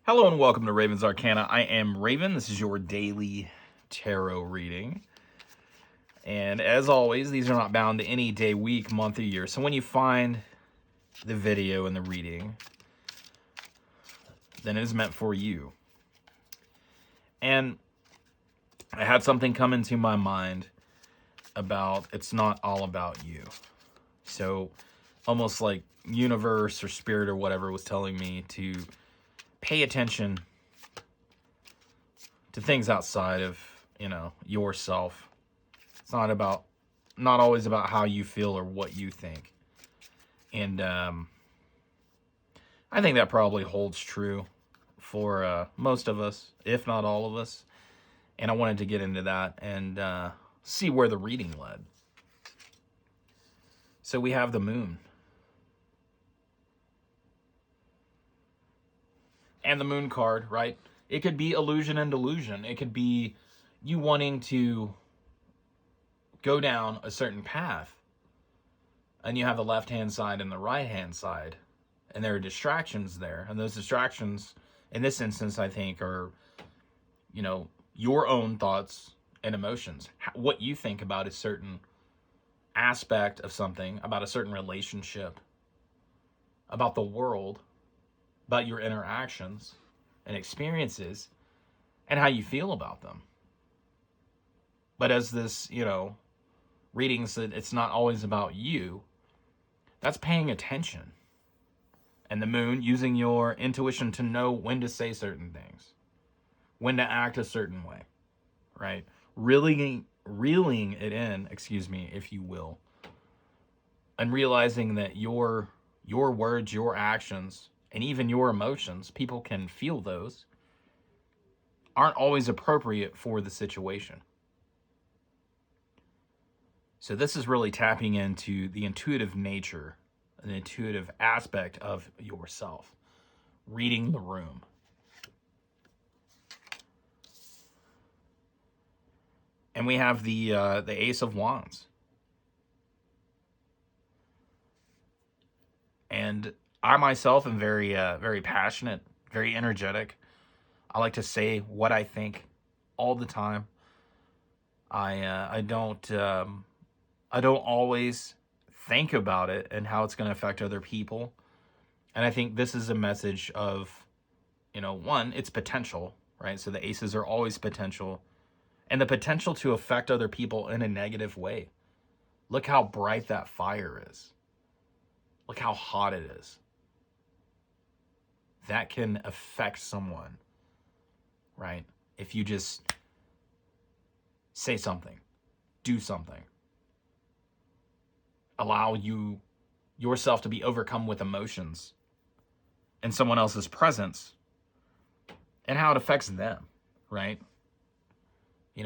Hello and welcome to Raven's Arcana. I am Raven. This is your daily tarot reading. And as always, these are not bound to any day, week, month, or year. So when you find the video and the reading, then it is meant for you. And I had something come into my mind about it's not all about you. So almost like universe or spirit or whatever was telling me to pay attention to things outside of, yourself. It's not always about how you feel or what you think. And I think that probably holds true for most of us, if not all of us. And I wanted to get into that and see where the reading led. So we have the moon. And the moon card, right? It could be illusion and delusion. It could be you wanting to go down a certain path. And you have the left-hand side and the right-hand side. And there are distractions there. And those distractions, in this instance, I think, are, your own thoughts and emotions. What you think about a certain aspect of something, about a certain relationship, about the world, about your interactions and experiences, and how you feel about them. But as this, reading said, it's not always about you. That's paying attention. And the moon, using your intuition to know when to say certain things, when to act a certain way, right? Reeling it in, if you will, and realizing that your words, your actions, and even your emotions, people can feel those, aren't always appropriate for the situation. So this is really tapping into the intuitive nature, an intuitive aspect of yourself, reading the room. And we have the Ace of Wands. And I myself am very passionate, very energetic. I like to say what I think all the time. I don't always think about it and how it's going to affect other people. And I think this is a message of, one, it's potential, right? So the aces are always potential, and the potential to affect other people in a negative way. Look how bright that fire is. Look how hot it is. That can affect someone, right? If you just say something, do something, allow yourself to be overcome with emotions in someone else's presence, and how it affects them, right?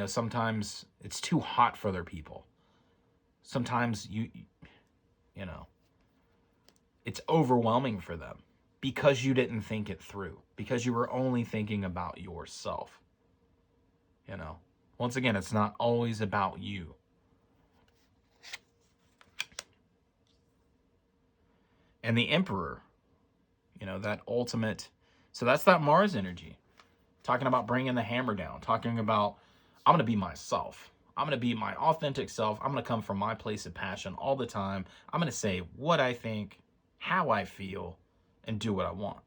Sometimes it's too hot for other people. Sometimes it's overwhelming for them because you didn't think it through, because you were only thinking about yourself. Once again, it's not always about you. And the Emperor, that ultimate, so that's that Mars energy, talking about bringing the hammer down, talking about, I'm going to be myself. I'm going to be my authentic self. I'm going to come from my place of passion all the time. I'm going to say what I think, how I feel, and do what I want.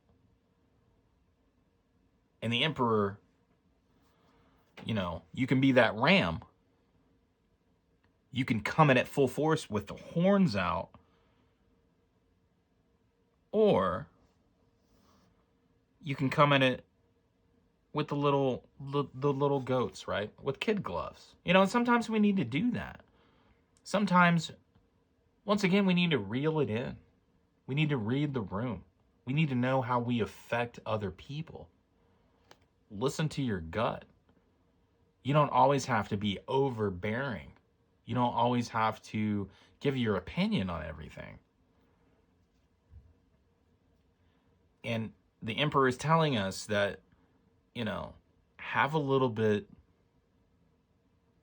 And the Emperor, you can be that ram. You can come in at full force with the horns out, or you can come in it with the little goats, right? With kid gloves. And sometimes we need to do that. Sometimes, once again, we need to reel it in. We need to read the room. We need to know how we affect other people. Listen to your gut. You don't always have to be overbearing. You don't always have to give your opinion on everything. And the Emperor is telling us that, have a little bit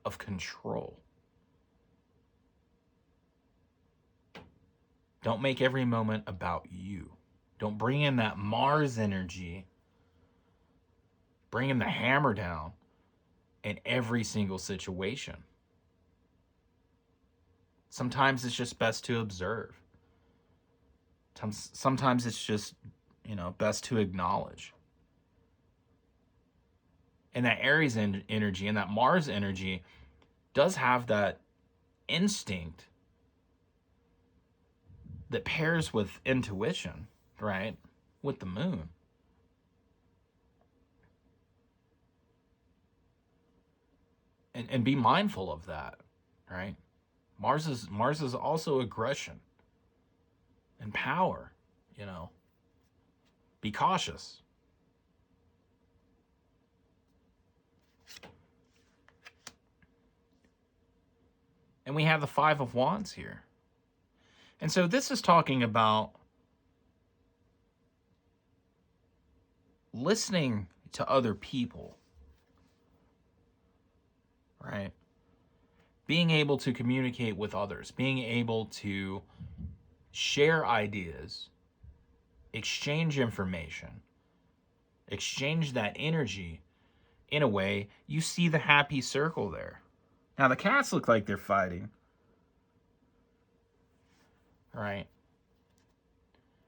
of control. Don't make every moment about you. Don't bring in that Mars energy bringing the hammer down in every single situation. Sometimes it's just best to observe. Sometimes it's just, best to acknowledge. And that Aries energy and that Mars energy does have that instinct that pairs with intuition, right? With the moon. And be mindful of that, right? Mars is also aggression and power, Be cautious. And we have the Five of Wands here. And so this is talking about listening to other people, right? Being able to communicate with others, being able to share ideas, exchange information, exchange that energy. In a way, you see the happy circle there. Now, the cats look like they're fighting, right?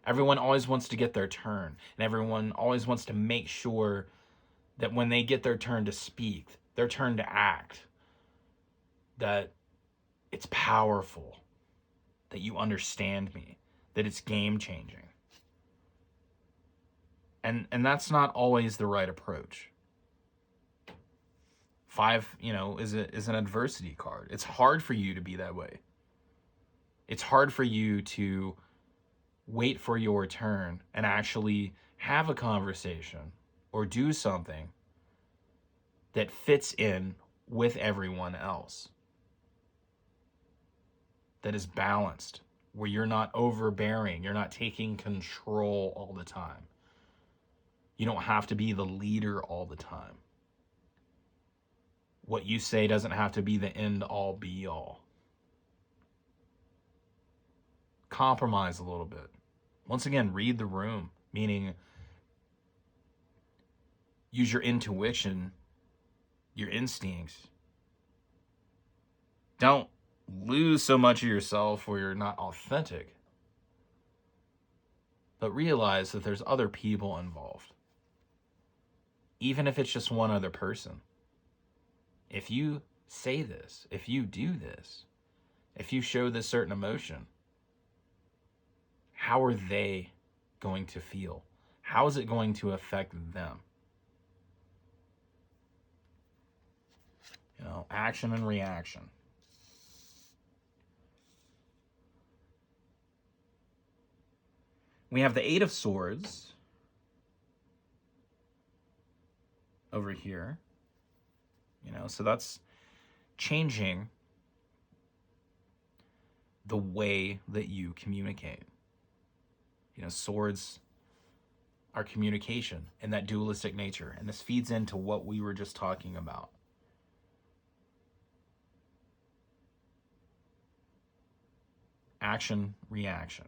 Everyone always wants to get their turn, and everyone always wants to make sure that when they get their turn to speak, their turn to act, that it's powerful, that you understand me, that it's game-changing. And that's not always the right approach. Five, is an adversity card. It's hard for you to be that way. It's hard for you to wait for your turn and actually have a conversation or do something that fits in with everyone else, that is balanced, where you're not overbearing, you're not taking control all the time. You don't have to be the leader all the time. What you say doesn't have to be the end all be all. Compromise a little bit. Once again, read the room, meaning use your intuition, your instincts. Don't lose so much of yourself where you're not authentic. But realize that there's other people involved. Even if it's just one other person. If you say this, if you do this, if you show this certain emotion, how are they going to feel? How is it going to affect them? Action and reaction. We have the Eight of Swords over here. So that's changing the way that you communicate. Swords are communication and that dualistic nature. And this feeds into what we were just talking about. Action, reaction.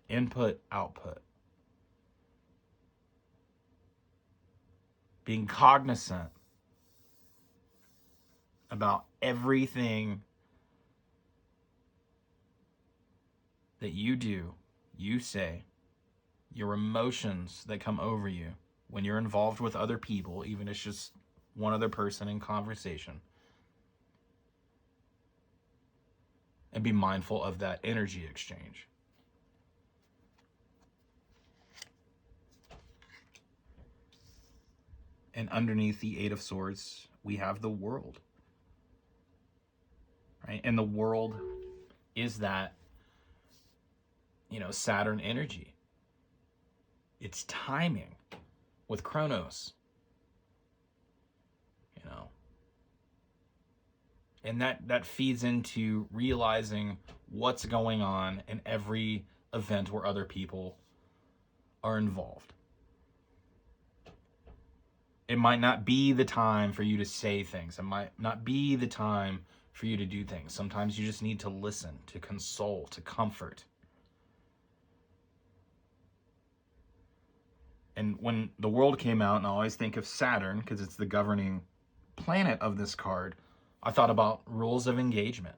Input, output. Being cognizant about everything that you do, you say, your emotions that come over you when you're involved with other people, even if it's just one other person in conversation. And be mindful of that energy exchange. And underneath the Eight of Swords, we have the World. Right? And the World is that, Saturn energy. It's timing with Chronos. And that feeds into realizing what's going on in every event where other people are involved. It might not be the time for you to say things. It might not be the time for you to do things. Sometimes you just need to listen, to console, to comfort. And when the world came out, and I always think of Saturn because it's the governing planet of this card, I thought about rules of engagement,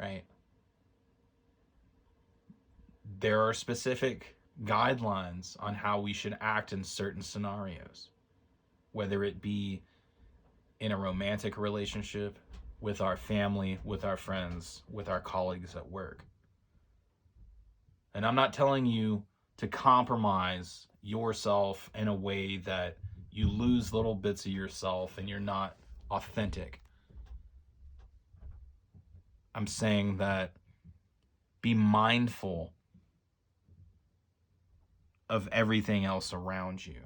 right? There are specific guidelines on how we should act in certain scenarios, whether it be in a romantic relationship, with our family, with our friends, with our colleagues at work. And I'm not telling you to compromise yourself in a way that you lose little bits of yourself and you're not authentic. I'm saying that be mindful of everything else around you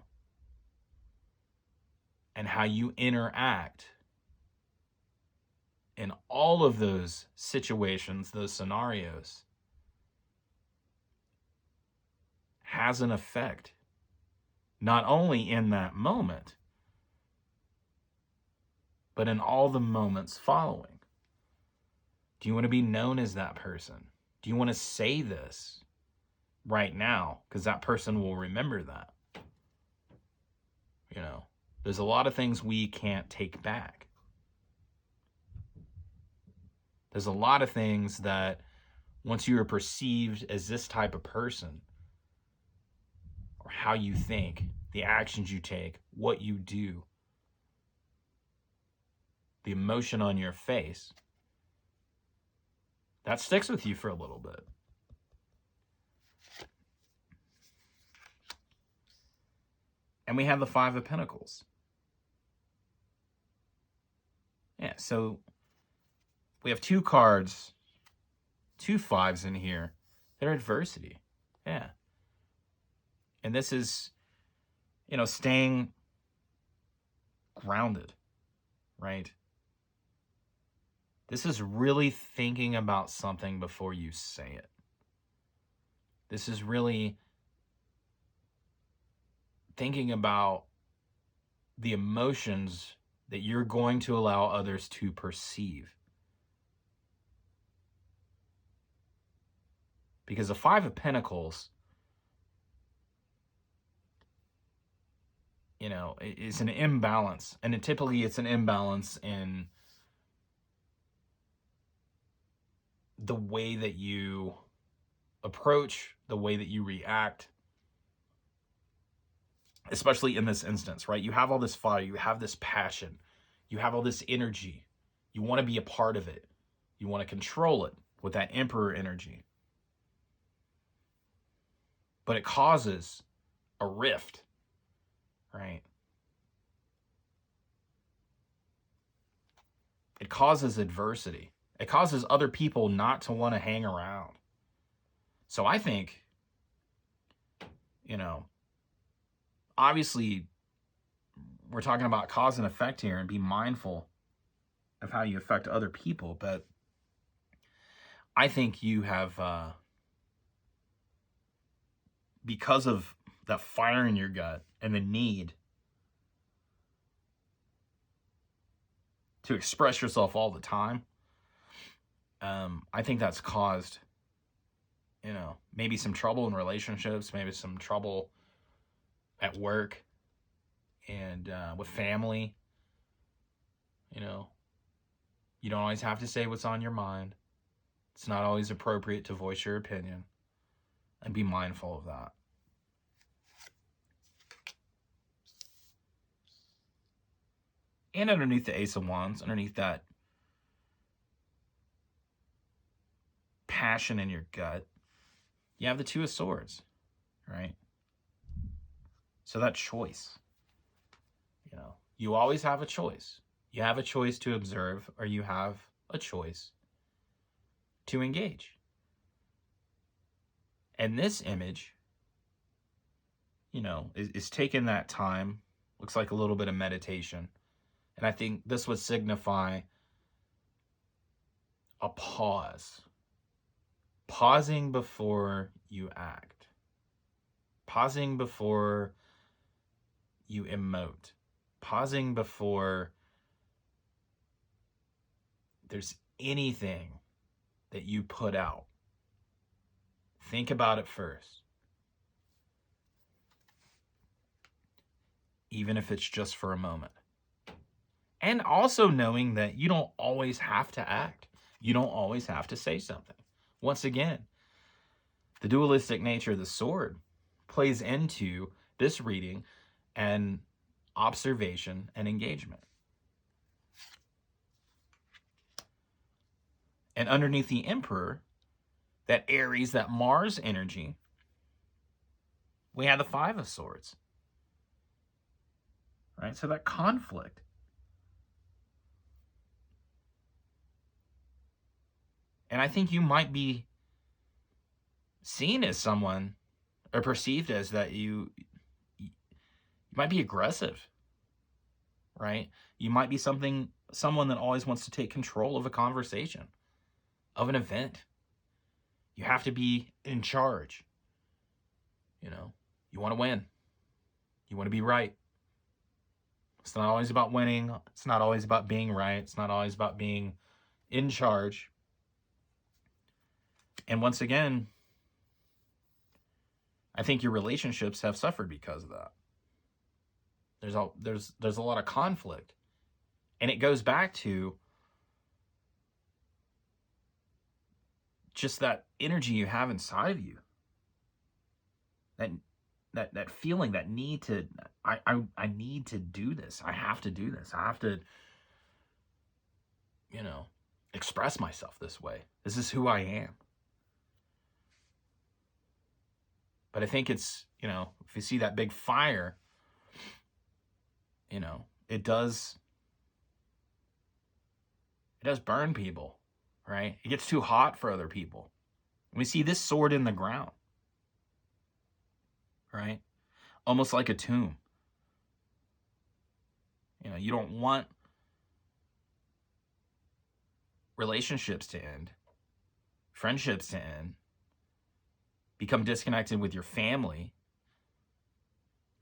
and how you interact in all of those situations, those scenarios, has an effect, not only in that moment, but in all the moments following. Do you want to be known as that person? Do you want to say this right now? Because that person will remember that. You know, there's a lot of things we can't take back. There's a lot of things that once you are perceived as this type of person, or how you think, the actions you take, what you do, the emotion on your face, that sticks with you for a little bit. And we have the Five of Pentacles. Yeah, so we have two cards, two fives in here. They're adversity. Yeah. And this is, you know, staying grounded, right? This is really thinking about something before you say it. This is really thinking about the emotions that you're going to allow others to perceive. Because the Five of Pentacles, you know, is an imbalance. And typically it's an imbalance in the way that you approach, the way that you react, especially in this instance, right? You have all this fire, you have this passion, you have all this energy. You want to be a part of it. You want to control it with that Emperor energy. But it causes a rift, right? It causes adversity. It causes other people not to want to hang around. So I think, you know, obviously we're talking about cause and effect here, and be mindful of how you affect other people. But I think you have, because of that fire in your gut and the need to express yourself all the time, I think that's caused, you know, maybe some trouble in relationships, maybe some trouble at work and with family. You know, you don't always have to say what's on your mind. It's not always appropriate to voice your opinion, and be mindful of that. And underneath the Ace of Wands, underneath that passion in your gut, you have the Two of Swords, right? So that choice, you know, you always have a choice. You have a choice to observe, or you have a choice to engage. And this image, you know, is taking that time, looks like a little bit of meditation. And I think this would signify a pause. Pausing before you act. Pausing before you emote. Pausing before there's anything that you put out. Think about it first. even if it's just for a moment. And also knowing that you don't always have to act. You don't always have to say something. Once again, the dualistic nature of the sword plays into this reading and observation and engagement. And underneath the Emperor, that Aries, that Mars energy, we have the Five of Swords. Right? So that conflict. And I think you might be seen as someone, or perceived as that you might be aggressive, right? You might be someone that always wants to take control of a conversation, of an event. You have to be in charge. You know, you want to win. You want to be right. It's not always about winning. It's not always about being right. It's not always about being in charge. And once again, I think your relationships have suffered because of that. There's a lot of conflict. And it goes back to just that energy you have inside of you. That feeling, that need to, I need to do this. I have to do this. I have to, express myself this way. This is who I am. But I think it's, if you see that big fire, it does burn people, right? It gets too hot for other people. We see this sword in the ground, right? Almost like a tomb. You don't want relationships to end, friendships to end, become disconnected with your family,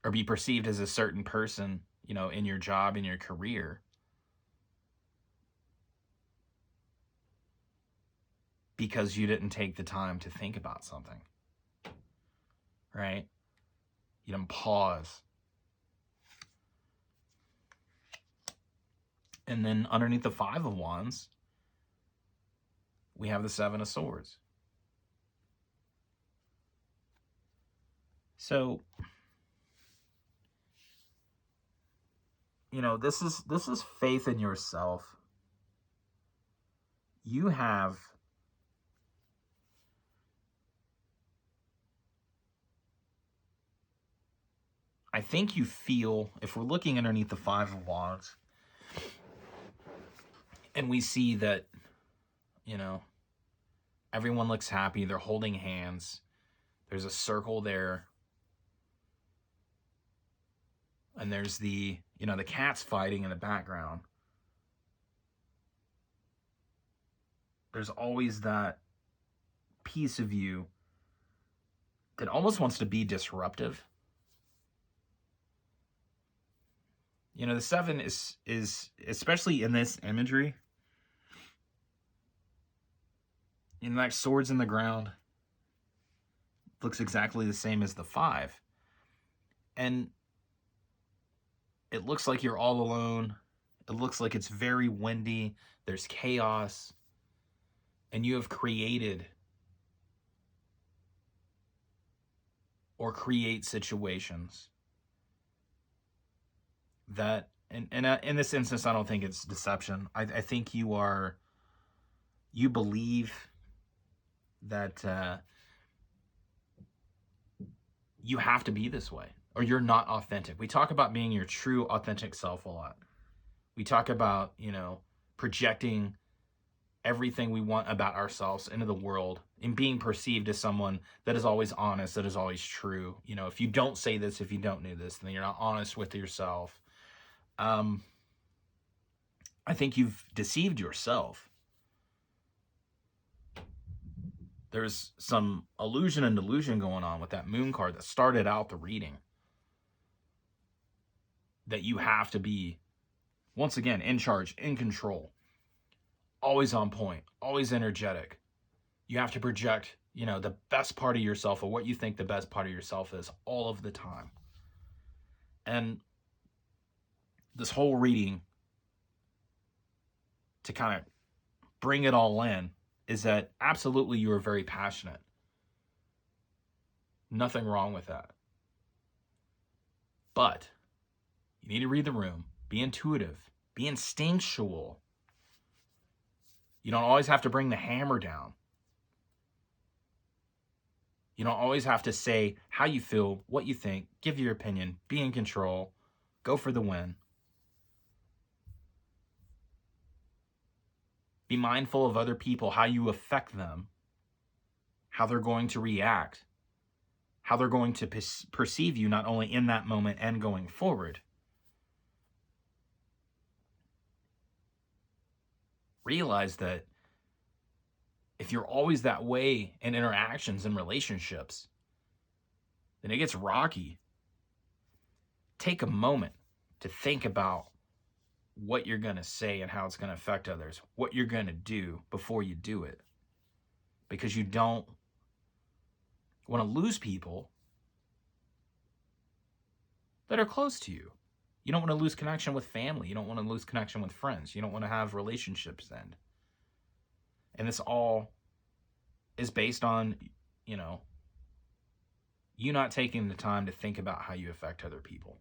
or be perceived as a certain person, in your job, in your career, because you didn't take the time to think about something, right? You didn't pause. And then underneath the Five of Wands, we have the Seven of Swords. So, this is faith in yourself. You have I think you feel, if we're looking underneath the Five of Wands, and we see that, everyone looks happy, they're holding hands, there's a circle there, and there's the cats fighting in the background. There's always that piece of you that almost wants to be disruptive. The Seven is especially in this imagery, like swords in the ground, looks exactly the same as the Five. And it looks like you're all alone. It looks like it's very windy. There's chaos. And you have created or create situations that, and in this instance, I don't think it's deception. I think you believe that you have to be this way, or you're not authentic. We talk about being your true authentic self a lot. We talk about, projecting everything we want about ourselves into the world and being perceived as someone that is always honest, that is always true. If you don't say this, if you don't do this, then you're not honest with yourself. I think you've deceived yourself. There's some illusion and delusion going on with that Moon card that started out the reading. That you have to be, once again, in charge, in control, always on point, always energetic. You have to project, the best part of yourself, or what you think the best part of yourself is, all of the time. And this whole reading, to kind of bring it all in, is that absolutely you are very passionate. Nothing wrong with that. But you need to read the room, be intuitive, be instinctual. You don't always have to bring the hammer down. You don't always have to say how you feel, what you think, give your opinion, be in control, go for the win. Be mindful of other people, how you affect them, how they're going to react, how they're going to perceive you, not only in that moment and going forward. Realize that if you're always that way in interactions and relationships, then it gets rocky. Take a moment to think about what you're going to say and how it's going to affect others, what you're going to do before you do it. Because you don't want to lose people that are close to you. You don't want to lose connection with family. You don't want to lose connection with friends. You don't want to have relationships end. And this all is based on, you not taking the time to think about how you affect other people.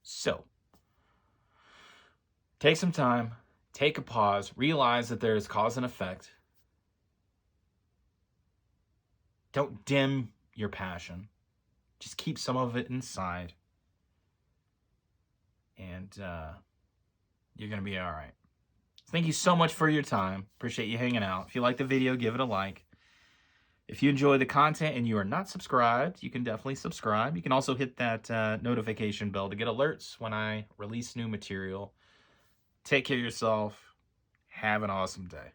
So, take some time, take a pause, realize that there is cause and effect. Don't dim your passion. Just keep some of it inside. And you're going to be all right. Thank you so much for your time. Appreciate you hanging out. If you like the video, give it a like. If you enjoy the content and you are not subscribed, you can definitely subscribe. You can also hit that notification bell to get alerts when I release new material. Take care of yourself. Have an awesome day.